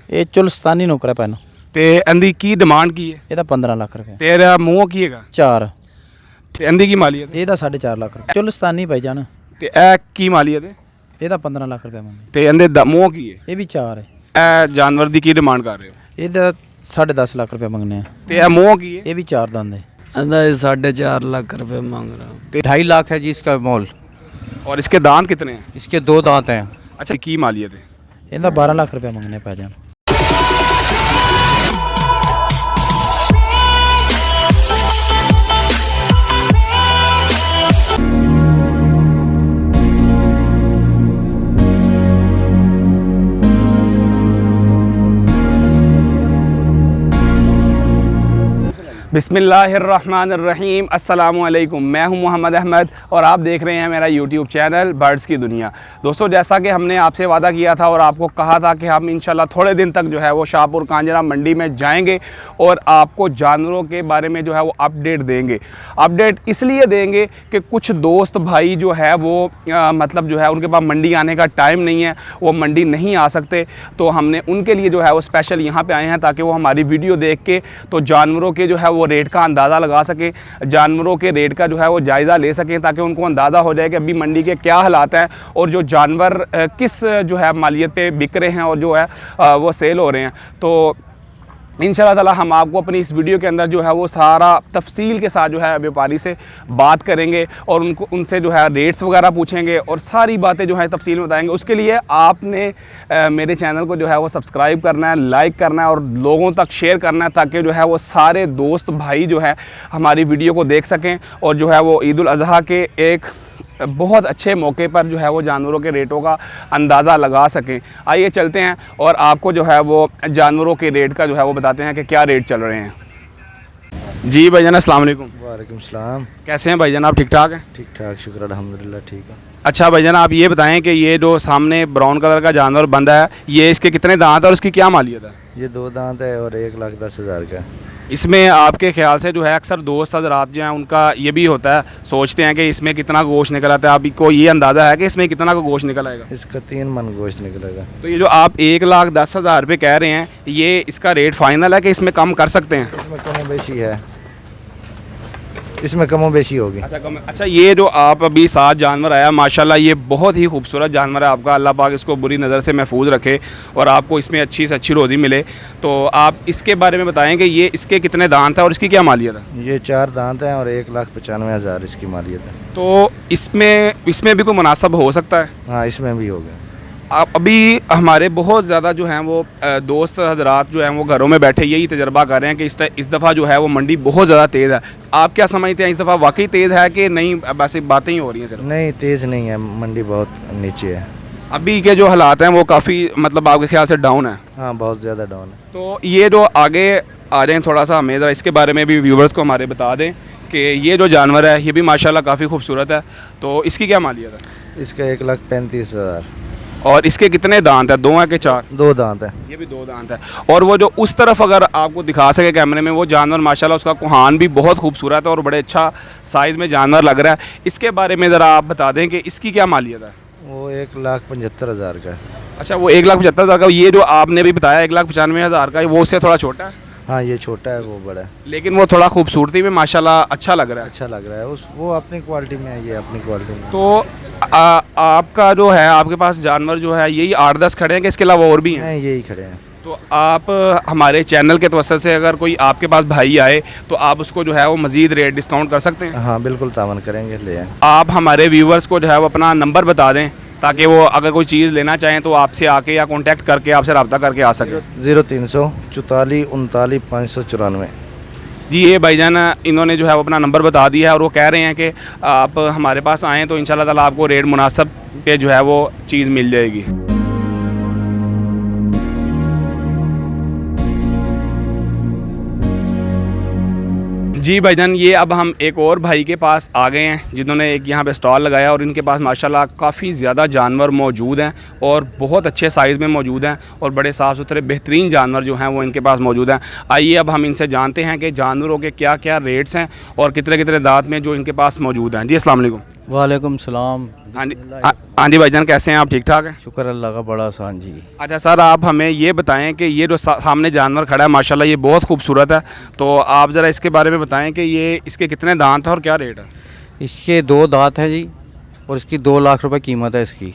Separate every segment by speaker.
Speaker 1: ये चुलस्तानी नौकर है पैनों
Speaker 2: ਤੇ ਇਹਦੀ ਕੀ ਡਿਮਾਂਡ ਕੀ ਹੈ?
Speaker 1: ਇਹਦਾ 15 ਲੱਖ ਰੁਪਏ
Speaker 2: ਤੇਰਾ ਮੂੰਹ ਕੀ ਹੈਗਾ?
Speaker 1: 4
Speaker 2: ਤੇ ਇਹਦੀ ਕੀ ਮਾਲੀਅਤ ਹੈ?
Speaker 1: ਇਹਦਾ 4.5 ਲੱਖ ਰੁਪਏ ਚੁਲਸਤਾਨੀ ਭਾਈ ਜਾਨ
Speaker 2: ਤੇ ਇਹ ਕੀ ਮਾਲੀਅਤ ਹੈ?
Speaker 1: ਇਹਦਾ 15 ਲੱਖ ਰੁਪਏ ਮੰਗੇ
Speaker 2: ਤੇ ਇਹਦੇ ਮੂੰਹ ਕੀ ਹੈ?
Speaker 1: ਇਹ ਵੀ 4 ਹੈ
Speaker 2: ਇਹ ਜਾਨਵਰ ਦੀ ਕੀ ਡਿਮਾਂਡ ਕਰ ਰਹੇ ਹੋ?
Speaker 1: ਇਹਦਾ 10.5 ਲੱਖ ਰੁਪਏ ਮੰਗਨੇ ਆ
Speaker 2: ਤੇ ਇਹ ਮੂੰਹ ਕੀ ਹੈ?
Speaker 1: ਇਹ ਵੀ 4 ਦੰਦ ਹੈ
Speaker 3: अंदाज 4.5 लाख रुपए मांग रहा हूँ।
Speaker 4: 2.5 लाख है जी इसका मोल।
Speaker 2: और इसके दांत कितने हैं?
Speaker 4: इसके 2 दांत हैं।
Speaker 2: अच्छा की मालियत है?
Speaker 1: ਇਹਦਾ 12 ਲੱਖ ਰੁਪਏ ਮੰਗਨੇ ਪੈ ਜਾਣ
Speaker 2: बिस्मिल्लाहिर्रहमानिर्रहीम अस्सलामुअलैकुम। मैं हूं मोहम्मद अहमद और आप देख रहे हैं मेरा यूट्यूब चैनल बर्ड्स की दुनिया। दोस्तों जैसा कि हमने आपसे वादा किया था और आपको कहा था कि हम इंशाल्लाह थोड़े दिन तक जो है वो शाहपुर कांजरा मंडी में जाएंगे और आपको जानवरों के बारे में जो है वो अपडेट देंगे। अपडेट इसलिए देंगे कि कुछ दोस्त भाई जो है वो मतलब जो है उनके पास मंडी आने का टाइम नहीं है, वो मंडी नहीं आ सकते, तो हमने उनके लिए जो है वो स्पेशल यहाँ पर आए हैं ताकि वो हमारी वीडियो देख के तो जानवरों के जो है वो रेट का अंदाज़ा लगा सकें, जानवरों के रेट का जो है वो जायज़ा ले सकें ताकि उनको अंदाज़ा हो जाए कि अभी मंडी के क्या हालात हैं और जो जानवर किस जो है मालियत पे बिक रहे हैं और जो है वो सेल हो रहे हैं। तो इंशाअल्लाह ताला हम आपको अपनी इस वीडियो के अंदर जो है वो सारा तफसील के साथ जो है व्यापारी से बात करेंगे और उनसे जो है रेट्स वगैरह पूछेंगे और सारी बातें जो है तफसील में बताएंगे। उसके लिए आपने मेरे चैनल को जो है वो सब्सक्राइब करना है, लाइक करना है और लोगों तक शेयर करना है ताकि जो है वो सारे दोस्त भाई जो है हमारी वीडियो को देख सकें और जो है वो ईद उल अज़हा के एक बहुत अच्छे मौके पर जो है वो जानवरों के रेटों का अंदाज़ा लगा सकें। आइए चलते हैं और आपको जो है वो जानवरों के रेट का जो है वो बताते हैं कि क्या रेट चल रहे हैं। जी भाईजान अस्सलाम वालेकुम।
Speaker 5: वालेकुम सलाम।
Speaker 2: कैसे हैं भाईजान आप? ठीक ठाक हैं?
Speaker 5: ठीक ठाक शुक्र अल्हम्दुलिल्लाह ठीक है।
Speaker 2: अच्छा भाईजान आप ये बताएं कि ये जो सामने ब्राउन कलर का जानवर बंधा है ये इसके कितने दांत है और इसकी क्या मालियत है?
Speaker 5: ये 2 दांत है और 1,10,000 का।
Speaker 2: इसमें आपके ख्याल से जो है अक्सर दोस्त हज़रात जो हैं उनका ये भी होता है, सोचते हैं कि इसमें कितना गोश्त निकल आता है। आपको ये अंदाज़ा है कि इसमें कितना का गोश्त निकल आएगा?
Speaker 5: इसका 3 मन गोश्त निकलेगा।
Speaker 2: तो ये जो आप 1,10,000 रुपये कह रहे हैं ये इसका रेट फाइनल है कि इसमें कम कर सकते हैं?
Speaker 5: इसमें कमो बेशी है, इसमें कमो बेशी होगी।
Speaker 2: अच्छा कम। अच्छा ये जो आप अभी 7 जानवर आया माशाल्लाह ये बहुत ही खूबसूरत जानवर है आपका, अल्लाह पाक इसको बुरी नज़र से महफूज रखे और आपको इसमें अच्छी से अच्छी रोज़ी मिले। तो आप इसके बारे में बताएं कि ये इसके कितने दांत हैं और इसकी क्या मालियत है?
Speaker 5: ये 4 दांत हैं और 1,95,000 इसकी मालियत है।
Speaker 2: तो इसमें भी कोई मुनासब हो सकता है?
Speaker 5: हाँ इसमें भी होगा।
Speaker 2: आप अभी हमारे बहुत ज़्यादा जो हैं वो दोस्त हजरात जो हैं वो घरों में बैठे यही तजर्बा कर रहे हैं कि इस दफ़ा जो है वो मंडी बहुत ज़्यादा तेज़ है। आप क्या समझते हैं इस दफ़ा वाकई तेज़ है कि नहीं, वैसे बातें ही हो रही हैं सिर्फ?
Speaker 5: नहीं तेज़ नहीं है, मंडी बहुत नीचे है।
Speaker 2: अभी के जो हालात हैं वो काफ़ी मतलब आपके ख्याल से डाउन है?
Speaker 5: हाँ बहुत ज़्यादा डाउन है।
Speaker 2: तो ये जो आगे आ रहे हैं थोड़ा सा हमें ज़रा इसके बारे में भी व्यूवर्स को हमारे बता दें कि ये जो जानवर है ये भी माशाल्लाह काफ़ी खूबसूरत है, तो इसकी क्या मालियत है?
Speaker 5: इसका 1,35,000।
Speaker 2: और इसके कितने दांत है? 2 हैं कि 4?
Speaker 5: 2 दांत है।
Speaker 2: ये भी 2 दांत है। और वो जो उस तरफ अगर आपको दिखा सके कैमरे में वो जानवर माशाल्लाह उसका कुहान भी बहुत खूबसूरत है और बड़े अच्छा साइज़ में जानवर लग रहा है। इसके बारे में ज़रा आप बता दें कि इसकी क्या मालियत है?
Speaker 5: वो 1,75,000 का है।
Speaker 2: अच्छा वो 1,75,000 का। ये जो आपने भी बताया 1,95,000 का वो उससे थोड़ा छोटा है?
Speaker 5: हाँ ये छोटा है वो बड़ा है,
Speaker 2: लेकिन वो थोड़ा खूबसूरती में माशाल्लाह अच्छा लग रहा है।
Speaker 5: अच्छा लग रहा है। वो अपनी क्वालिटी में है, ये अपनी क्वालिटी में।
Speaker 2: तो आपका जो है आपके पास जानवर जो है यही 8-10 खड़े हैं कि इसके अलावा और भी हैं?
Speaker 5: नहीं यही खड़े हैं।
Speaker 2: तो आप हमारे चैनल के तवज्जुह से अगर कोई आपके पास भाई आए तो आप उसको जो है वो मज़ीद रेट डिस्काउंट कर सकते हैं?
Speaker 5: हाँ बिल्कुल तावन करेंगे, ले आएँ।
Speaker 2: आप हमारे व्यूवर्स को जो है वो अपना नंबर बता दें ताकि वो अगर कोई चीज़ लेना चाहें तो आपसे आके या कांटेक्ट करके आपसे रब्ता करके आ सके।
Speaker 5: 0344 39 594।
Speaker 2: जी ये भाईजान इन्होंने जो है वो अपना नंबर बता दिया है और वो कह रहे हैं कि आप हमारे पास आएँ तो इंशाल्लाह ताला आपको रेट मुनासिब पे जो है वो चीज़ मिल जाएगी। जी भाईजान ये अब हम एक और भाई के पास आ गए हैं जिन्होंने एक यहाँ पे स्टॉल लगाया और इनके पास माशाल्लाह काफ़ी ज़्यादा जानवर मौजूद हैं और बहुत अच्छे साइज़ में मौजूद हैं और बड़े साफ़ सुथरे बेहतरीन जानवर जो हैं वो इनके पास मौजूद हैं। आइए अब हम इनसे जानते हैं कि जानवरों के क्या क्या रेट्स हैं और कितने कितने दांत में जो इनके पास मौजूद हैं। जी अस्सलाम वालेकुम।
Speaker 4: वालेकुम सलाम।
Speaker 2: हाँ जी, हाँ जी भाईजान, कैसे हैं आप? ठीक ठाक हैं?
Speaker 4: शुक्र अल्लाह का, बड़ा आसान जी।
Speaker 2: अच्छा सर, आप हमें ये बताएं कि ये जो सामने जानवर खड़ा है माशाल्लाह ये बहुत खूबसूरत है, तो आप ज़रा इसके बारे में बताएं कि ये इसके कितने दांत हैं और क्या रेट है?
Speaker 4: इसके 2 दांत हैं जी, और इसकी 2 लाख रुपए कीमत है इसकी।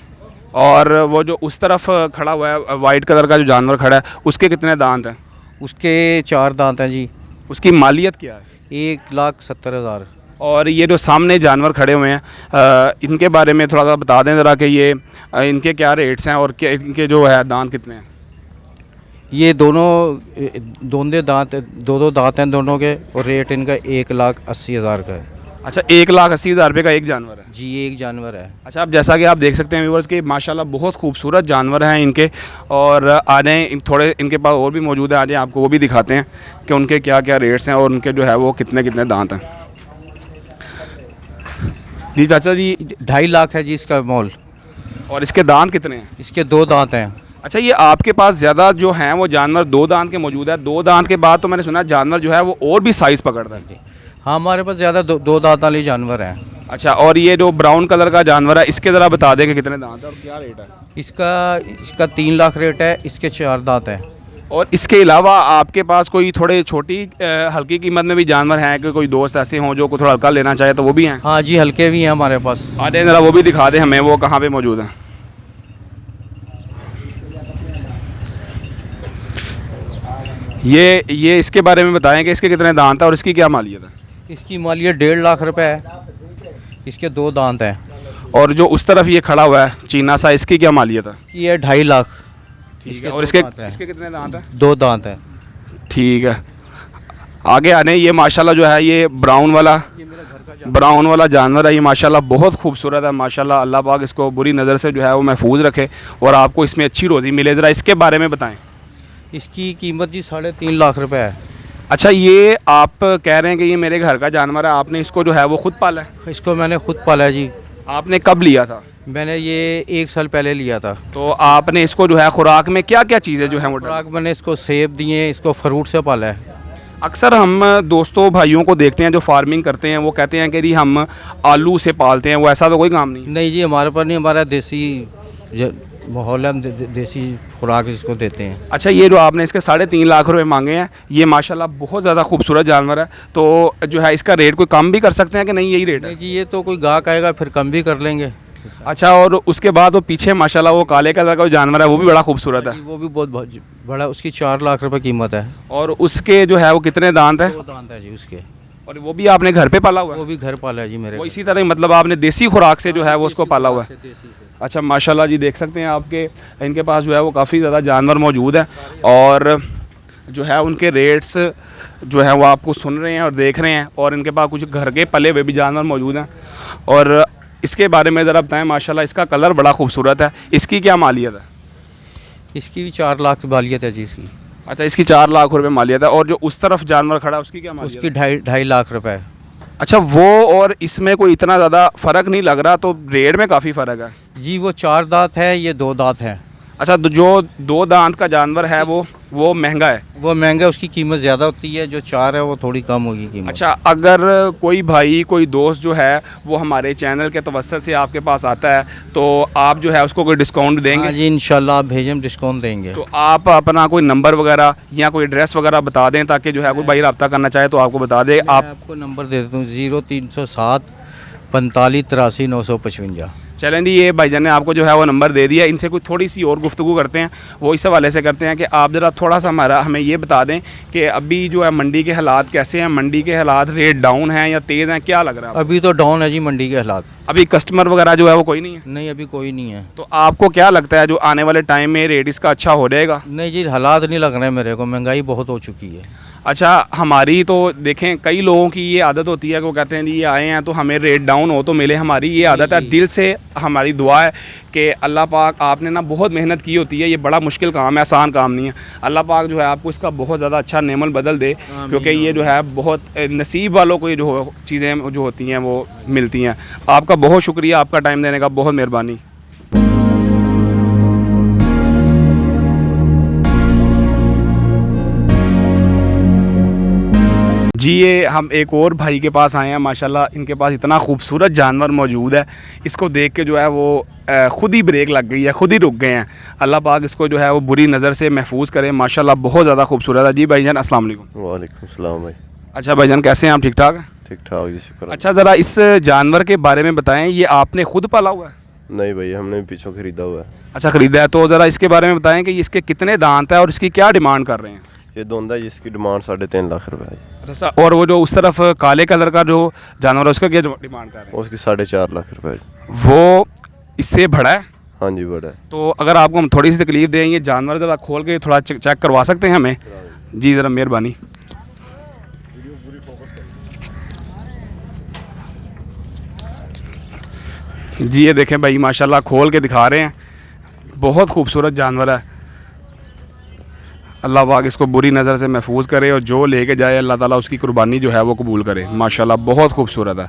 Speaker 2: और वो जो उस तरफ खड़ा हुआ है वाइट कलर का जो जानवर खड़ा है उसके कितने दांत हैं?
Speaker 4: उसके 4 दांत हैं जी।
Speaker 2: उसकी मालियत क्या है?
Speaker 4: 1,70,000।
Speaker 2: और ये जो सामने जानवर खड़े हुए हैं इनके बारे में थोड़ा सा बता दें ज़रा कि ये इनके क्या रेट्स हैं और क्या इनके जो है दांत कितने हैं?
Speaker 4: ये दोनों दांत, 2 दांत हैं दोनों के, और रेट इनका 1,80,000 का है
Speaker 2: अच्छा, 1,80,000 रुपये का एक जानवर है
Speaker 4: जी। ये एक जानवर है।
Speaker 2: अच्छा, अब जैसा कि आप देख सकते हैं व्यूअर्स कि माशाल्लाह बहुत खूबसूरत जानवर हैं इनके, और आ जाएँ थोड़े इनके पास और भी मौजूद है, आ जाएँ आपको वो भी दिखाते हैं कि उनके क्या क्या रेट्स हैं और उनके जो है वो कितने कितने दांत हैं। जी चाचा जी,
Speaker 4: 2.5 लाख है जी इसका मोल।
Speaker 2: और इसके दांत कितने हैं?
Speaker 4: इसके 2 दांत हैं।
Speaker 2: अच्छा, ये आपके पास ज़्यादा जो हैं वो जानवर 2 दांत के मौजूद है। 2 दांत के बाद तो मैंने सुना जानवर जो है वो और भी साइज़ पकड़ता है।
Speaker 4: हाँ, हमारे पास ज़्यादा 2 दांत वाले जानवर हैं।
Speaker 2: अच्छा, और ये जो ब्राउन कलर का जानवर है इसके ज़रा बता दें कि कितने दांत है और क्या रेट है?
Speaker 4: इसका 3 लाख रेट है, इसके 4 दांत हैं।
Speaker 2: और इसके अलावा आपके पास कोई थोड़े छोटी हल्की कीमत में भी जानवर हैं कि कोई दोस्त ऐसे हों जो थोड़ा हल्का लेना चाहे तो वो भी हैं?
Speaker 4: हाँ जी, हल्के भी हैं हमारे पास।
Speaker 2: आते ज़रा वो भी दिखा दें हमें, वो कहाँ पे मौजूद हैं? ये इसके बारे में बताएं कि इसके कितने दांत हैं और इसकी क्या मालियत है?
Speaker 4: इसकी मालियत 1.5 लाख रुपए है। इसके 2 दांत हैं।
Speaker 2: और जो उस तरफ ये खड़ा हुआ है चीना सा, इसकी क्या मालियत है?
Speaker 4: ये 2.5 लाख।
Speaker 2: ठीक है। और इसके कितने दांत हैं?
Speaker 4: 2 दांत हैं।
Speaker 2: ठीक है। आगे आने ये माशाल्लाह जो है ये ब्राउन वाला जानवर है। ये माशाल्लाह बहुत खूबसूरत है माशाल्लाह। अल्लाह पाक इसको बुरी नज़र से जो है वो महफूज रखे और आपको इसमें अच्छी रोज़ी मिले। ज़रा इसके बारे में बताएं।
Speaker 4: इसकी कीमत जी 3.5 लाख रुपए है।
Speaker 2: अच्छा, ये आप कह रहे हैं कि ये मेरे घर का जानवर है, आपने इसको जो है वो खुद पाला है?
Speaker 4: इसको मैंने खुद पाला है जी।
Speaker 2: आपने कब लिया था?
Speaker 4: मैंने ये 1 साल पहले लिया था।
Speaker 2: तो आपने इसको जो है खुराक में क्या क्या चीज़ें जो है वो डाली?
Speaker 4: खुराक मैंने इसको सेब दिए, इसको फ्रूट से पाला है।
Speaker 2: अक्सर हम दोस्तों भाइयों को देखते हैं जो फार्मिंग करते हैं, वो कहते हैं कि जी हम आलू से पालते हैं, वो ऐसा तो कोई काम नहीं है?
Speaker 4: नहीं जी, हमारे पास नहीं, हमारा देसी माहौल है, हम देसी खुराक इसको देते हैं।
Speaker 2: अच्छा, ये जो आपने इसके 3.5 लाख रुपए मांगे हैं, ये माशाल्लाह बहुत ज़्यादा खूबसूरत जानवर है, तो जो है इसका रेट कोई कम भी कर सकते हैं कि नहीं यही रेट है?
Speaker 4: नहीं जी, ये तो कोई गाहक आएगा फिर कम भी कर लेंगे।
Speaker 2: अच्छा, और उसके बाद वो पीछे माशाल्लाह वो काले कलर का जो जानवर है वो भी बड़ा खूबसूरत है।
Speaker 4: वो भी बहुत बड़ा, उसकी 4 लाख रुपए कीमत है।
Speaker 2: और उसके जो है वो कितने दांत हैं?
Speaker 4: 2 दांत है जी उसके।
Speaker 2: और वो भी आपने घर पे पाला हुआ है?
Speaker 4: वो भी घर पाला है जी मेरे।
Speaker 2: वो इसी तरह मतलब आपने देसी खुराक से जो है वो उसको पाला हुआ है?
Speaker 4: देसी से।
Speaker 2: अच्छा, माशाल्लाह जी, देख सकते हैं आपके इनके पास जो है वो काफ़ी ज़्यादा जानवर मौजूद है और जो है उनके रेट्स जो है वो आपको सुन रहे हैं और देख रहे हैं, और इनके पास कुछ घर के पले हुए भी जानवर मौजूद हैं। और इसके बारे में ज़रा बताएं। माशाल्लाह इसका कलर बड़ा खूबसूरत है, इसकी क्या मालियत है?
Speaker 4: इसकी भी 4 लाख मालियत है जी इसकी।
Speaker 2: अच्छा, इसकी 4 लाख रुपए मालियत है। और जो उस तरफ जानवर खड़ा है उसकी क्या मालियत
Speaker 4: उसकी
Speaker 2: है?
Speaker 4: 2.5 लाख रुपए है।
Speaker 2: अच्छा, वो और इसमें कोई इतना ज़्यादा फ़र्क नहीं लग रहा, तो रेट में काफ़ी फ़र्क है
Speaker 4: जी। वो 4 दांत है, ये 2 दांत है।
Speaker 2: अच्छा, तो जो 2 दांत का जानवर है वो महंगा है?
Speaker 4: वो महंगा, उसकी कीमत ज़्यादा होती है। जो 4 है वो थोड़ी कम होगी कीमत।
Speaker 2: अच्छा, अगर कोई भाई कोई दोस्त जो है वो हमारे चैनल के तवस्सुत से आपके पास आता है तो आप जो है उसको कोई डिस्काउंट देंगे?
Speaker 4: हाँ जी, इंशाल्लाह आप भेजें, डिस्काउंट देंगे।
Speaker 2: तो आप अपना कोई नंबर वगैरह या कोई एड्रेस वगैरह बता दें ताकि जो है कोई भाई रब्ता करना चाहे तो आपको बता दे।
Speaker 4: मैं आपको नंबर दे देता हूँ 0307 45 83 955।
Speaker 2: चलें जी, ये भाईजान ने आपको जो है वो नंबर दे दिया। इनसे कोई थोड़ी सी और गुफ्तगू करते हैं, वो इस हवाले से करते हैं कि आप ज़रा थोड़ा सा हमें ये बता दें कि अभी जो है मंडी के हालात कैसे हैं? मंडी के हालात रेट डाउन हैं या तेज़ हैं, क्या लग रहा है?
Speaker 4: अभी तो डाउन है जी मंडी के हालात।
Speaker 2: अभी कस्टमर वगैरह जो है वो कोई नहीं है?
Speaker 4: नहीं, अभी कोई नहीं है।
Speaker 2: तो आपको क्या लगता है जो आने वाले टाइम में रेट इसका अच्छा हो जाएगा?
Speaker 4: नहीं जी, हालात नहीं लग रहे मेरे को, महंगाई बहुत हो चुकी है।
Speaker 2: अच्छा, हमारी तो देखें कई लोगों की ये आदत होती है कि वो कहते हैं जी ये आए हैं तो हमें रेट डाउन हो तो मिले। हमारी ये आदत है, दिल से हमारी दुआ है कि अल्लाह पाक, आपने ना बहुत मेहनत की होती है, ये बड़ा मुश्किल काम है, आसान काम नहीं है। अल्लाह पाक जो है आपको इसका बहुत ज़्यादा अच्छा नेमल बदल दे, क्योंकि ये जो है बहुत नसीब वालों को ये जो चीज़ें जो होती हैं वो मिलती हैं। आपका बहुत शुक्रिया, आपका टाइम देने का बहुत मेहरबानी। जी ये हम एक और भाई के पास आए हैं, माशाल्लाह इनके पास इतना खूबसूरत जानवर मौजूद है, इसको देख के जो है वो ख़ुद ही ब्रेक लग गई है, ख़ुद ही रुक गए हैं। अल्लाह पाक इसको जो है वो बुरी नज़र से महफूज करे। माशाल्लाह बहुत ज़्यादा खूबसूरत है। जी भाईजान अस्सलाम वालेकुम।
Speaker 6: वालेकुम सलाम भाई।
Speaker 2: अच्छा भाईजान कैसे हैं आप, ठीक ठाक हैं?
Speaker 6: ठीक ठाक जी, शुक्र।
Speaker 2: अच्छा ज़रा इस जानवर के बारे में बताएं, ये आपने खुद पाला हुआ है?
Speaker 6: नहीं भाई, हमने पीछों खरीदा हुआ है।
Speaker 2: अच्छा ख़रीदा है, तो ज़रा इसके बारे में बताएं कि इसके कितने दांत है और इसकी क्या डिमांड कर रहे हैं?
Speaker 6: ये दोंदा है, जिसकी डिमांड 3.5 लाख रुपए है।
Speaker 2: अच्छा, और वो जो उस तरफ काले कलर का जो जानवर है उसका क्या डिमांड कर रहे हैं?
Speaker 6: उसकी 4.5 लाख रुपए है।
Speaker 2: वो इससे बड़ा है?
Speaker 6: हाँ जी, बड़ा है।
Speaker 2: तो अगर आपको हम थोड़ी सी तकलीफ़ दें, ये जानवर ज़रा खोल के थोड़ा चेक करवा सकते हैं हमें? जी ज़रा मेहरबानी। जी ये देखें भाई, माशाल्लाह खोल के दिखा रहे हैं, बहुत खूबसूरत जानवर है। अल्लाह पाक इसको बुरी नज़र से महफूज करे और जो लेके जाए अल्लाह ताला उसकी कुर्बानी जो है वो कबूल करे। माशाल्लाह बहुत खूबसूरत है।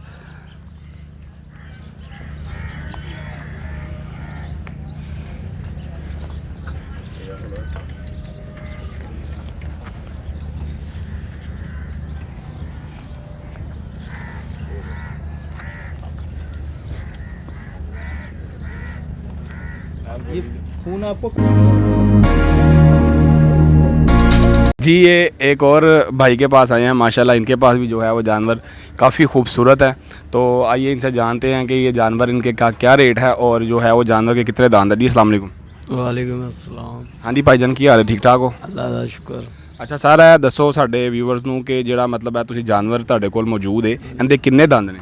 Speaker 2: जी ये एक और भाई के पास आए हैं, माशाल्लाह इनके पास भी जो है वो जानवर काफ़ी खूबसूरत है। तो आइए इनसे जानते हैं कि ये जानवर इनके का क्या रेट है और जो है वो जानवर के कितने दांत है। जी अस्सलाम वालेकुम।
Speaker 3: वालेकुम अस्सलाम।
Speaker 2: हाँ जी भाईजान की हाल है, ठीक ठाक हो?
Speaker 3: अल्लाह दा शुक्र।
Speaker 2: अच्छा सर, ਇਹ ਦੱਸੋ ਸਾਡੇ ਵਿਊਅਰਸ ਨੂੰ ਕਿ ਜਿਹੜਾ ਮਤਲਬ ਹੈ ਤੁਸੀਂ ਜਾਨਵਰ ਤੁਹਾਡੇ ਕੋਲ ਮੌਜੂਦ ਹੈ, ਇਹਦੇ ਕਿੰਨੇ ਦੰਦ ਨੇ?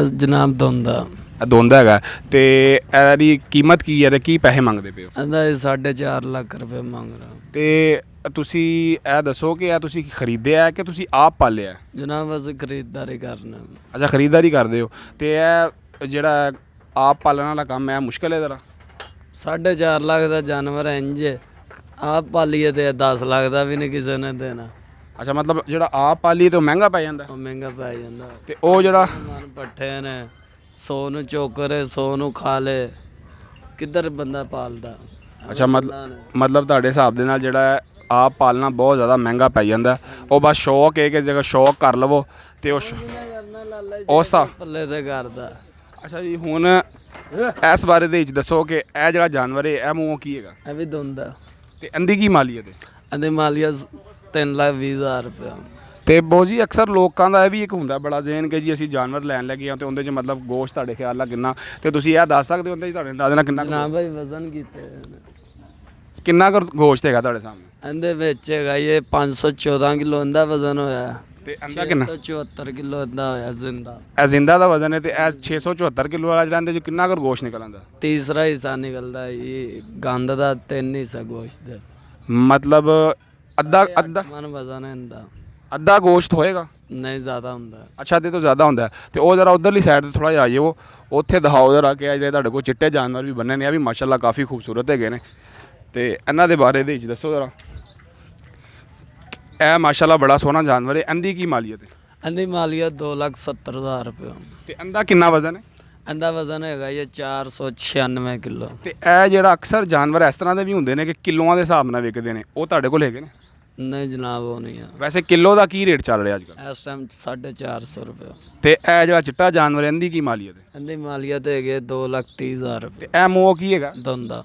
Speaker 3: ਅਸ ਜਨਾਬ ਦੋਂਦਾ
Speaker 2: ਇਹ ਦੋਂਦਾ ਹੈਗਾ ਤੇ ਇਹਦੀ ਕੀਮਤ ਕੀ ਹੈ ਤੇ ਕੀ ਪੈਸੇ ਮੰਗਦੇ ਪਏ ਹੋ?
Speaker 3: ਇਹਦਾ 4.5 ਲੱਖ ਰੁਪਏ ਮੰਗ ਰਹਾ
Speaker 2: ਤੇ ਤੁਸੀਂ ਇਹ ਦੱਸੋ ਕਿ ਇਹ ਤੁਸੀਂ ਖਰੀਦਿਆ ਹੈ ਕਿ ਤੁਸੀਂ ਆਪ ਪਾਲਿਆ ਹੈ?
Speaker 3: ਜਨਾਬ ਅਸੀਂ ਖਰੀਦਦਾਰੀ ਕਰਨਾ।
Speaker 2: ਅੱਛਾ ਖਰੀਦਦਾਰੀ ਕਰਦੇ ਹੋ ਤੇ ਇਹ ਜਿਹੜਾ ਆਪ ਪਾਲਣ ਵਾਲਾ ਕੰਮ ਹੈ ਮੁਸ਼ਕਿਲ ਹੈ ਜ਼ਰਾ?
Speaker 3: 4.5 ਲੱਖ ਦਾ ਜਾਨਵਰ ਹੈ, ਇੰਜ ਆਪ ਪਾਲੀਏ ਤੇ 10 ਲੱਖ ਦਾ ਵੀ ਨਹੀਂ ਕਿਸੇ ਨੇ ਦੇਣਾ।
Speaker 2: ਅੱਛਾ ਮਤਲਬ ਜਿਹੜਾ ਆਪ ਪਾਲੀ ਤੇ ਉਹ ਮਹਿੰਗਾ ਪੈ ਜਾਂਦਾ
Speaker 3: ਉਹ ਮਹਿੰਗਾ ਪੈ ਜਾਂਦਾ।
Speaker 2: ਤੇ ਉਹ ਜਿਹੜਾ
Speaker 3: ਮਨ ਪੱਠੇ ਨੇ 100 ਨੂੰ ਚੋਕਰੇ 100 ਨੂੰ ਖਾ ਲੇ, ਕਿੱਧਰ ਬੰਦਾ ਪਾਲਦਾ?
Speaker 2: ਅੱਛਾ ਮਤਲਬ ਤੁਹਾਡੇ ਹਿਸਾਬ ਦੇ ਨਾਲ ਜਿਹੜਾ ਹੈ ਆਪ ਪਾਲਣਾ ਬਹੁਤ ਜ਼ਿਆਦਾ ਮਹਿੰਗਾ ਪੈ ਜਾਂਦਾ। ਉਹ ਬਸ ਸ਼ੌਕ ਹੈ ਕਿ ਜੇਕਰ ਸ਼ੌਕ ਕਰ ਲਵੋ ਤੇ ਉਹ
Speaker 3: ਪੱਲੇ ਤੇ ਕਰਦਾ।
Speaker 2: ਅੱਛਾ ਜੀ ਹੁਣ ਇਸ ਬਾਰੇ ਦੇ ਵਿੱਚ ਦੱਸੋ ਕਿ ਇਹ ਜਿਹੜਾ ਜਾਨਵਰ ਹੈ ਇਹ ਮੂੰਹੋਂ ਕੀ ਹੈਗਾ
Speaker 3: ਇਹ ਵੀ ਦੋਂਦਾ
Speaker 2: ਤੇ ਇਹਦੀ ਕੀ ਮਾਲੀਅਤ ਹੈ?
Speaker 3: ਇਹਦੇ ਮਾਲੀਆ 3,20,000 ਰੁਪਏ।
Speaker 2: ਤੇ ਬਹੁਤ ਜੀ ਅਕਸਰ ਲੋਕਾਂ ਦਾ ਇਹ ਵੀ ਇੱਕ ਹੁੰਦਾ ਬੜਾ ਜ਼ਹਿਨ ਕਿ ਜੀ ਅਸੀਂ ਜਾਨਵਰ ਲੈਣ ਲੱਗੇ ਹਾਂ ਤੇ ਉਹਦੇ 'ਚ ਮਤਲਬ ਗੋਸ਼ਤ ਤੁਹਾਡੇ ਖਿਆਲ ਨਾਲ ਕਿੰਨਾ, ਤੇ ਤੁਸੀਂ ਇਹ ਦੱਸ ਸਕਦੇ ਹੋ ਉਹਦੇ 'ਚ ਤੁਹਾਡੇ ਅੰਦਾਜ਼ੇ ਨਾਲ ਕਿੰਨਾ
Speaker 3: ਨਾ ਭਾਈ ਵਜ਼ਨ ਕੀਤੇ
Speaker 2: ਕਿੰਨਾ ਕੁ ਗੋਸ਼ਤ ਹੈਗਾ ਤੁਹਾਡੇ ਸਾਹਮਣੇ?
Speaker 3: ਇਹਦੇ ਵਿੱਚ ਹੈਗਾ ਇਹ 514 ਕਿਲੋ ਇਹਦਾ ਵਜ਼ਨ ਹੋਇਆ
Speaker 2: ਤੇ ਅੰਡਾ ਕਿੰਨਾ?
Speaker 3: 674 ਕਿਲੋ ਇਹਦਾ ਹੋਇਆ ਜ਼ਿੰਦਾ।
Speaker 2: ਇਹ ਜ਼ਿੰਦਾ ਦਾ ਵਜ਼ਨ ਹੈ ਤੇ ਇਹ 674 ਕਿਲੋ ਵਾਲਾ ਜਿਹੜਾ ਇਹਦੇ 'ਚ ਕਿੰਨਾ ਕੁ ਗੋਸ਼ਤ ਨਿਕਲ ਆਉਂਦਾ?
Speaker 3: ਤੀਸਰਾ ਹਿੱਸਾ ਨਿਕਲਦਾ ਇਹ ਗੰਦ ਦਾ, 3 ਹਿੱਸਾ ਗੋਸ਼ਤ ਦਾ।
Speaker 2: ਮਤਲਬ ਅੱਧਾ
Speaker 3: ਮਨ ਵਜ਼ਨ ਹੈ ਇਹਦਾ।
Speaker 2: ਅੱਧਾ ਗੋਸ਼ਤ ਹੋਏਗਾ?
Speaker 3: ਨਹੀਂ ਜ਼ਿਆਦਾ ਹੁੰਦਾ।
Speaker 2: ਅੱਛਾ ਅੱਧੇ ਤੋਂ ਜ਼ਿਆਦਾ ਹੁੰਦਾ ਤੇ ਉਹ ਜ਼ਰਾ ਉਧਰਲੀ ਸਾਈਡ ਤੇ ਥੋੜਾ ਜਿਹਾ ਆਈਏ, ਉਹ ਉੱਥੇ ਦਿਖਾਓ ਜ਼ਰਾ ਕਿ ਜਿਹੜੇ ਤੁਹਾਡੇ ਕੋਲ ਚਿੱਟੇ ਜਾਨਵਰ ਵੀ ਬੰਨੇ ਨੇ, ਇਹ ਵੀ ਮਾਸ਼ਾਅੱਲਾ ਕਾਫੀ ਖੂਬਸੂਰਤ ਹੈਗੇ ਨੇ ਤੇ ਇਹਨਾਂ ਦੇ ਬਾਰੇ ਦੇ ਵਿੱਚ ਦੱਸੋ ਜ਼ਰਾ। ਇਹ ਮਾਸ਼ਾਅੱਲਾ ਬੜਾ ਸੋਹਣਾ ਜਾਨਵਰ ਹੈ, ਇਹਦੀ ਕੀ ਮਾਲੀਅਤ ਹੈ?
Speaker 3: ਇਹਦੀ ਮਾਲੀਅਤ 2,70,000 ਰੁਪਏ।
Speaker 2: ਤੇ ਇਹਦਾ ਕਿੰਨਾ ਵਜ਼ਨ ਹੈ?
Speaker 3: ਇਹਦਾ ਵਜ਼ਨ ਹੈਗਾ ਇਹ 496 ਕਿਲੋ।
Speaker 2: ਤੇ ਇਹ ਜਿਹੜਾ ਅਕਸਰ ਜਾਨਵਰ ਇਸ ਤਰ੍ਹਾਂ ਦੇ ਵੀ ਹੁੰਦੇ ਨੇ ਕਿ ਕਿਲੋਆਂ ਦੇ ਹਿਸਾਬ ਨਾਲ ਵਿਕਦੇ ਨੇ, ਉਹ ਤੁਹਾਡੇ ਕੋਲ ਹੈਗੇ ਨੇ?
Speaker 3: ਨਹੀਂ ਜਨਾਬ ਉਹ ਨਹੀਂ ਆ।
Speaker 2: ਵੈਸੇ ਕਿਲੋ ਦਾ ਕੀ ਰੇਟ ਚੱਲ ਰਿਹਾ ਅੱਜ ਕੱਲ੍ਹ?
Speaker 3: ਇਸ ਟਾਈਮ 450 ਰੁਪਏ।
Speaker 2: ਤੇ ਇਹ ਜਿਹੜਾ ਚਿੱਟਾ ਜਾਨਵਰ ਹੈ ਇਹਦੀ ਕੀ ਮਾਲੀਅਤ ਹੈ?
Speaker 3: ਇਹਦੀ ਮਾਲੀਅਤ ਹੈਗੀ 2,30,000 ਰੁਪਏ।
Speaker 2: ਤੇ ਇਹ ਮੂੰਹ ਕੀ ਹੈਗਾ?
Speaker 3: ਦੋਂਦਾ।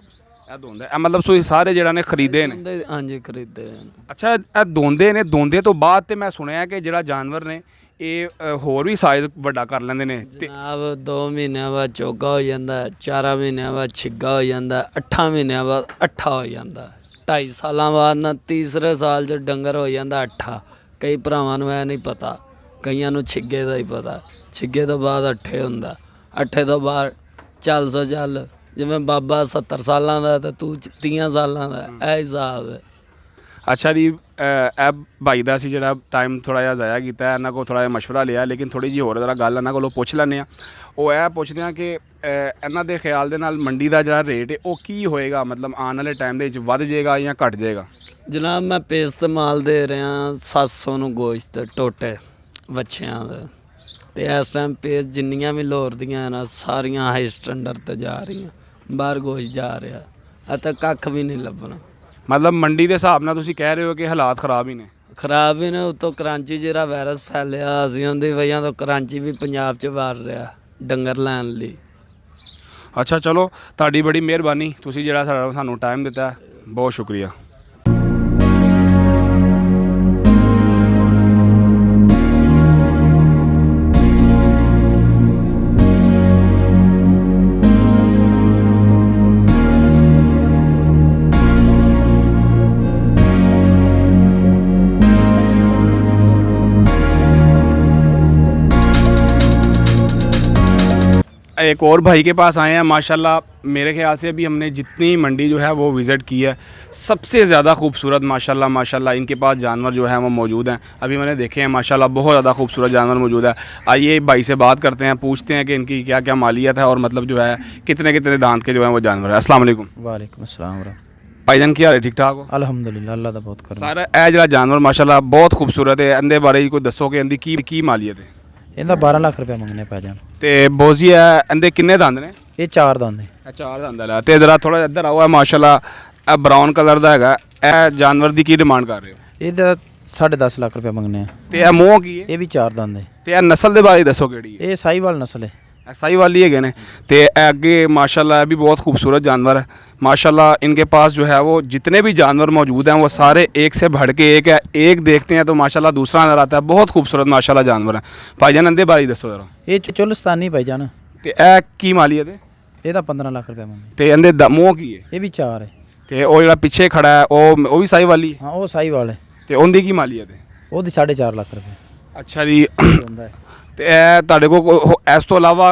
Speaker 2: ਇਹ ਦੋਂਦਾ। ਇਹ ਮਤਲਬ ਤੁਸੀਂ ਸਾਰੇ ਜਿਹੜਾ ਨੇ ਖਰੀਦੇ ਨੇ?
Speaker 3: ਹਾਂਜੀ ਖਰੀਦੇ ਨੇ।
Speaker 2: ਅੱਛਾ ਇਹ ਦੋਂਦੇ ਨੇ, ਦੋਂਦੇ ਤੋਂ ਬਾਅਦ ਤੇ ਮੈਂ ਸੁਣਿਆ ਕਿ ਜਿਹੜਾ ਜਾਨਵਰ ਨੇ ਇਹ ਹੋਰ ਵੀ ਸਾਈਜ਼ ਵੱਡਾ ਕਰ ਲੈਂਦੇ ਨੇ ਤੇ
Speaker 3: ਜਨਾਬ 2 ਮਹੀਨਿਆਂ ਬਾਅਦ ਚੋਗਾ ਹੋ ਜਾਂਦਾ, 4 ਮਹੀਨਿਆਂ ਬਾਅਦ ਛਿੱਗਾ ਹੋ ਜਾਂਦਾ, 8 ਮਹੀਨਿਆਂ ਬਾਅਦ ਅੱਠਾ ਹੋ ਜਾਂਦਾ, 2.5 ਸਾਲਾਂ ਬਾਅਦ ਨਾ ਤੀਸਰੇ ਸਾਲ 'ਚ ਡੰਗਰ ਹੋ ਜਾਂਦਾ ਅੱਠਾ। ਕਈ ਭਰਾਵਾਂ ਨੂੰ ਇਹ ਨਹੀਂ ਪਤਾ, ਕਈਆਂ ਨੂੰ ਛਿੱਗੇ ਦਾ ਹੀ ਪਤਾ। ਛਿੱਗੇ ਤੋਂ ਬਾਅਦ ਅੱਠੇ ਹੁੰਦਾ, ਅੱਠੇ ਤੋਂ ਬਾਅਦ ਚੱਲ ਸੋ ਚੱਲ। ਜਿਵੇਂ ਬਾਬਾ 70 ਸਾਲਾਂ ਦਾ ਤੇ ਤੂੰ 30 ਸਾਲਾਂ ਦਾ, ਇਹ ਹਿਸਾਬ ਹੈ।
Speaker 2: ਅੱਛਾ ਜੀ ਇਹ ਭਾਈ ਦਾ ਸੀ ਜਿਹੜਾ ਟਾਈਮ ਥੋੜ੍ਹਾ ਜਿਹਾ ਜ਼ਾਇਆ ਕੀਤਾ, ਇਹਨਾਂ ਕੋਲ ਥੋੜ੍ਹਾ ਜਿਹਾ ਮਸ਼ਵਰਾ ਲਿਆ, ਲੇਕਿਨ ਥੋੜ੍ਹੀ ਜਿਹੀ ਹੋਰ ਜ਼ਰਾ ਗੱਲ ਇਹਨਾਂ ਕੋਲੋਂ ਪੁੱਛ ਲੈਂਦੇ ਹਾਂ। ਉਹ ਇਹ ਪੁੱਛਦੇ ਹਾਂ ਕਿ ਇਹਨਾਂ ਦੇ ਖਿਆਲ ਦੇ ਨਾਲ ਮੰਡੀ ਦਾ ਜਿਹੜਾ ਰੇਟ ਹੈ ਉਹ ਕੀ ਹੋਏਗਾ, ਮਤਲਬ ਆਉਣ ਵਾਲੇ ਟਾਈਮ ਦੇ ਵਿੱਚ ਵੱਧ ਜਾਏਗਾ ਜਾਂ ਘਟ ਜਾਏਗਾ?
Speaker 3: ਜਨਾਬ ਮੈਂ ਪੇਸ ਤੇ ਮਾਲ ਦੇ ਰਿਹਾ 700 ਨੂੰ ਗੋਸ਼ਤ ਟੋਟੇ ਵੱਛਿਆਂ ਦੇ, ਤੇ ਇਸ ਟਾਈਮ ਪੇਸ ਜਿੰਨੀਆਂ ਵੀ ਲਾਹੌਰ ਦੀਆਂ ਨਾ ਸਾਰੀਆਂ ਹਾਈ ਸਟੈਂਡਰਡ ਤੇ ਜਾ ਰਹੀਆਂ, ਬਾਹਰ ਗੋਸ਼ਤ ਜਾ ਰਿਹਾ। ਅਤੇ ਕੱਖ ਵੀ ਨਹੀਂ ਲੱਭਣਾ।
Speaker 2: ਮਤਲਬ ਮੰਡੀ ਦੇ ਹਿਸਾਬ ਨਾਲ ਤੁਸੀਂ ਕਹਿ ਰਹੇ ਹੋ ਕਿ ਹਾਲਾਤ ਖਰਾਬ ਹੀ ਨੇ?
Speaker 3: ਖਰਾਬ ਹੀ ਨੇ ਉਤੋਂ ਕਰਾਂਚੀ ਜਿਹੜਾ ਵਾਇਰਸ ਫੈਲਿਆ ਅਸੀਂ ਉਹਦੀ ਵਜ੍ਹਾ ਤੋਂ ਕਰਾਂਚੀ ਵੀ ਪੰਜਾਬ 'ਚ ਵਾਰ ਰਿਹਾ ਡੰਗਰ ਲੈਣ ਲਈ।
Speaker 2: ਅੱਛਾ ਚਲੋ ਤੁਹਾਡੀ ਬੜੀ ਮਿਹਰਬਾਨੀ, ਤੁਸੀਂ ਜਿਹੜਾ ਸਾਨੂੰ ਟਾਈਮ ਦਿੱਤਾ ਹੈ, ਬਹੁਤ ਸ਼ੁਕਰੀਆ। एक और भाई के पास आए हैं माशाल्लाह, मेरे ख्याल से अभी हमने जितनी मंडी जो है वो विज़िट की है सबसे ज़्यादा खूबसूरत माशाल्लाह माशाल्लाह इनके पास जानवर जो है वो मौजूद हैं। अभी मैंने देखे हैं माशाल्लाह बहुत ज़्यादा खूबसूरत जानवर मौजूद है। आइए भाई से बात करते हैं, पूछते हैं कि इनकी क्या क्या मालियत है और मतलब जो है कितने कितने दांत के जो है वो जानवर है। अस्सलाम वालेकुम
Speaker 1: वालेकुम अस्सलाम वरहमतुल्लाह।
Speaker 2: भाईजान, क्या हाल है? ठीक ठाक हो?
Speaker 1: अल्हम्दुलिल्लाह, अल्लाह दा बहुत करम।
Speaker 2: सारा ਇਹ ਜਿਹੜਾ जानवर माशाल्लाह बहुत खूबसूरत है, ਇਹਦੇ ਬਾਰੇ ਕੋਈ ਦੱਸੋ ਕਿ ਇਹਦੀ ਕੀ ਮਾਲੀਅਤ ਹੈ?
Speaker 1: ਇਹਦਾ 12 ਲੱਖ ਰੁਪਏ ਮੰਗਨੇ ਪੈ ਜਾਣ।
Speaker 2: ਤੇ ਬੋਜ਼ੀ ਹੈ, ਇਹਦੇ ਕਿੰਨੇ ਦੰਦ ਨੇ?
Speaker 1: ਇਹ 4 ਦੰਦ ਨੇ।
Speaker 2: ਇਹ 4 ਦੰਦ ਵਾਲਾ ਤੇ ਜਰਾ ਥੋੜਾ ਇੱਧਰ ਆਓ। ਮਾਸ਼ਾਅੱਲਾ ਇਹ ਬਰਾਊਨ ਕਲਰ ਦਾ ਹੈਗਾ। ਇਹ ਜਾਨਵਰ ਦੀ ਕੀ ਡਿਮਾਂਡ ਕਰ ਰਹੇ ਹੋ?
Speaker 1: ਇਹਦਾ 10.5 ਲੱਖ ਰੁਪਏ ਮੰਗਨੇ ਆ।
Speaker 2: ਤੇ ਇਹ ਮੂੰਹ ਕੀ ਹੈ?
Speaker 1: ਇਹ ਵੀ 4 ਦੰਦ ਹੈ।
Speaker 2: ਤੇ ਇਹ ਨਸਲ ਦੇ ਬਾਰੇ ਦੱਸੋ ਕਿਹੜੀ ਹੈ?
Speaker 1: ਇਹ ਸਾਹੀਵਾਲ ਨਸਲ ਹੈ।
Speaker 2: ऐसा वाली है ने। तो आगे माशाल्लाह भी बहुत खूबसूरत जानवर है माशाल्लाह। इनके पास जो है वो जितने भी जानवर मौजूद हैं वो सारे एक से बढ़ के एक है। एक देखते हैं तो माशाल्लाह दूसरा नज़र आता है। बहुत खूबसूरत माशाल्लाह जानवर है। भाईजान अंदे बारी दसो जरा।
Speaker 1: ये चुलस्तानी भाईजान।
Speaker 2: तो ए की मालियत है?
Speaker 1: ਇਹਦਾ 15 ਲੱਖ ਰੁਪਏ ਮੰਗਨੇ।
Speaker 2: तो अंदे मूँह की है?
Speaker 1: ਇਹ ਵੀ 4 ਹੈ।
Speaker 2: तो वो जो पिछे खड़ा है वो भी साई वाली है?
Speaker 1: ਹਾਂ ਉਹ ਸਾਹੀਵਾਲ ਹੈ।
Speaker 2: तो उनकी की मालियत है?
Speaker 1: ਉਹਦੀ 4.5 ਲੱਖ ਰੁਪਏ
Speaker 2: अच्छा जी।
Speaker 1: ਹੁੰਦਾ ਹੈ।
Speaker 2: तो ए ਤੁਹਾਡੇ ਕੋਲ ਇਸ ਤੋਂ ਇਲਾਵਾ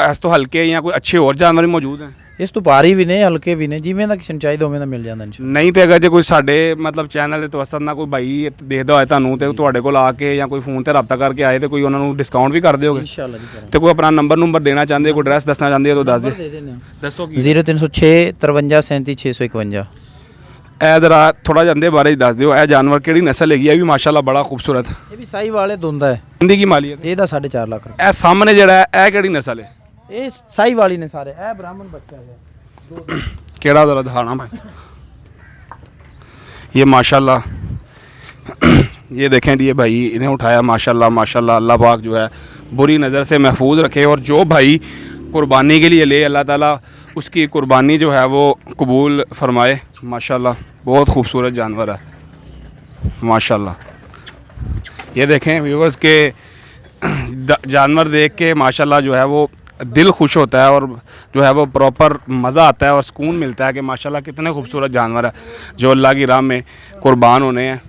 Speaker 2: ਇਸ ਤੋਂ ਹਲਕੇ ਜਾਂ ਕੋਈ ਅੱਛੇ ਹੋਰ ਜਾਨਵਰ ਮੌਜੂਦ ਹੈ?
Speaker 1: ਇਸ ਤੋਂ ਭਾਰੀ ਵੀ ਨੇ ਹਲਕੇ ਵੀ ਨੇ, ਜਿਵੇਂ ਦਾ ਕਿਸੇ ਨੂੰ ਚਾਹੀਦਾ ਉਵੇਂ ਦਾ ਮਿਲ ਜਾਂਦਾ ਇਨਸ਼ਾਅੱਲਾ।
Speaker 2: ਨਹੀਂ ਤੇ ਅਗਰ ਜੇ ਕੋਈ ਸਾਡੇ ਮਤਲਬ ਚੈਨਲ ਦੇ ਤਵਸਤ ਨਾਲ ਕੋਈ ਭਾਈ ਦੇਖਦਾ ਹੋਏ ਤੁਹਾਨੂੰ ਤੇ ਤੁਹਾਡੇ ਕੋਲ ਆ ਕੇ ਜਾਂ ਕੋਈ ਫੋਨ ਤੇ ਰਾਬਤਾ ਕਰਕੇ ਆਏ ਤੇ ਕੋਈ ਉਹਨਾਂ ਨੂੰ ਡਿਸਕਾਊਂਟ ਵੀ ਕਰ ਦਿਓਗੇ?
Speaker 1: ਇਨਸ਼ਾਅੱਲਾ ਜੀ ਕਰਾਂਗੇ।
Speaker 2: ਤੇ ਕੋਈ ਆਪਣਾ ਨੰਬਰ ਦੇਣਾ ਚਾਹੁੰਦੇ, ਕੋਈ ਐਡਰੈਸ ਦੱਸਣਾ ਚਾਹੁੰਦੇ ਹੋ ਤਾਂ ਦੱਸ
Speaker 1: ਦੇ
Speaker 2: ਦੇ।
Speaker 1: ਦੇਣੇ ਆ।
Speaker 2: ਦੱਸੋ ਕੀ
Speaker 1: 0306 53 37 651।
Speaker 2: ਇਹ ਜਰਾ ਥੋੜਾ ਜਿਹਾ ਇਹਦੇ ਬਾਰੇ ਦੱਸ ਦਿਓ। ਇਹ ਜਾਨਵਰ ਕਿਹੜੀ ਨਸਲ ਹੈਗੀ? ਇਹ ਵੀ ਮਾਸ਼ਾਅੱਲਾ ਬੜਾ ਖੂਬਸੂਰਤ।
Speaker 1: ਇਹ ਵੀ ਸਾਹੀਵਾਲ ਹੈ, ਦੁੰਦਾ ਹੈ।
Speaker 2: ਇਹਦੀ ਕੀ ਮਾਲੀਅਤ?
Speaker 1: ਇਹਦਾ 4.5 ਲੱਖ ਰੁਪਏ।
Speaker 2: ਇਹ ਸਾਹਮਣੇ ਜਿਹੜਾ ਹੈ ਇਹ ਕਿਹੜੀ ਨਸਲ ਹੈ?
Speaker 1: ਇਹ ਸਾਹੀਵਾਲ ਹੀ ਨੇ ਸਾਰੇ। ਇਹ ਬ੍ਰਾਹਮਣ ਬੱਚਾ ਹੈ।
Speaker 2: केड़ा जरा दिखाना भाई। ये माशाल्लाह ये देखें ये भाई इन्हें उठाया माशाल्लाह माशाल्लाह। अल्लाह पाक जो है बुरी नज़र से महफूज रखे और जो भाई कुर्बानी के लिए ले अल्लाह ताला उसकी कुर्बानी जो है वो कबूल फरमाए। माशाल्लाह बहुत खूबसूरत जानवर है माशाल्लाह। ये देखें व्यूवर्स के जानवर देख के माशाल्लाह जो है वो दिल खुश होता है और जो है वो प्रॉपर मज़ा आता है और सुकून मिलता है कि माशाल्लाह कितने खूबसूरत जानवर है जो अल्लाह की राह में कुर्बान होने हैं।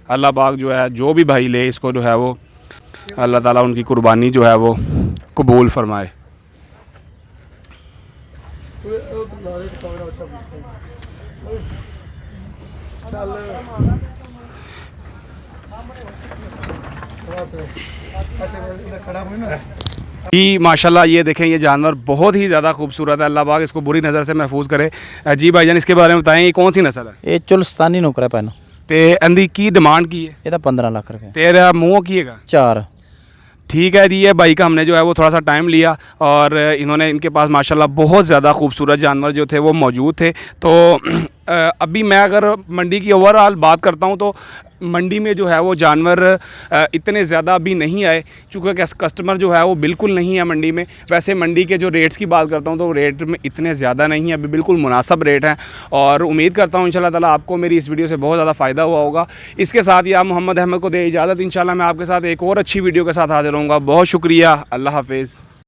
Speaker 2: अल्लाह पाक जो है जो भी भाई ले इसको जो है वो अल्लाह ताला उनकी कुर्बानी जो है वो कबूल फरमाए। जी माशाल्लाह ये देखें ये जानवर बहुत ही ज़्यादा खूबसूरत है। अल्लाह पाक इसको बुरी नज़र से महफूज करे। जी भाईजान इसके बारे में बताएं, ये कौन सी नस्ल है?
Speaker 1: ਇਹ ਚੁਲਸਤਾਨੀ ਨੁਕਰਾ ਪੈਨ।
Speaker 2: ते अंदी की डिमांड की है?
Speaker 1: ਇਹਦਾ 15 ਲੱਖ ਰੁਪਏ।
Speaker 2: तेरा मुँह की है?
Speaker 1: 4।
Speaker 2: ठीक है जी। ये भाई का हमने जो है वो थोड़ा सा टाइम लिया और इन्होंने इनके पास माशाल्लाह बहुत ज़्यादा खूबसूरत जानवर जो थे वो मौजूद थे। तो अभी मैं अगर मंडी की ओवरऑल बात करता हूँ तो मंडी में जो है वो जानवर इतने ज़्यादा अभी नहीं आए चूँकि कस्टमर जो है वो बिल्कुल नहीं है मंडी में। वैसे मंडी के जो रेट्स की बात करता हूँ तो रेट में इतने ज़्यादा नहीं है, अभी बिल्कुल मुनासिब रेट हैं और उम्मीद करता हूँ इंशाल्लाह ताला आपको मेरी इस वीडियो से बहुत ज़्यादा फ़ायदा हुआ होगा। इसके साथ ही आप मोहम्मद अहमद को दे इजाज़त। इंशाल्लाह मैं आपके साथ एक और अच्छी वीडियो के साथ हाजिर होऊंगा। बहुत शुक्रिया। अल्लाह हाफिज़।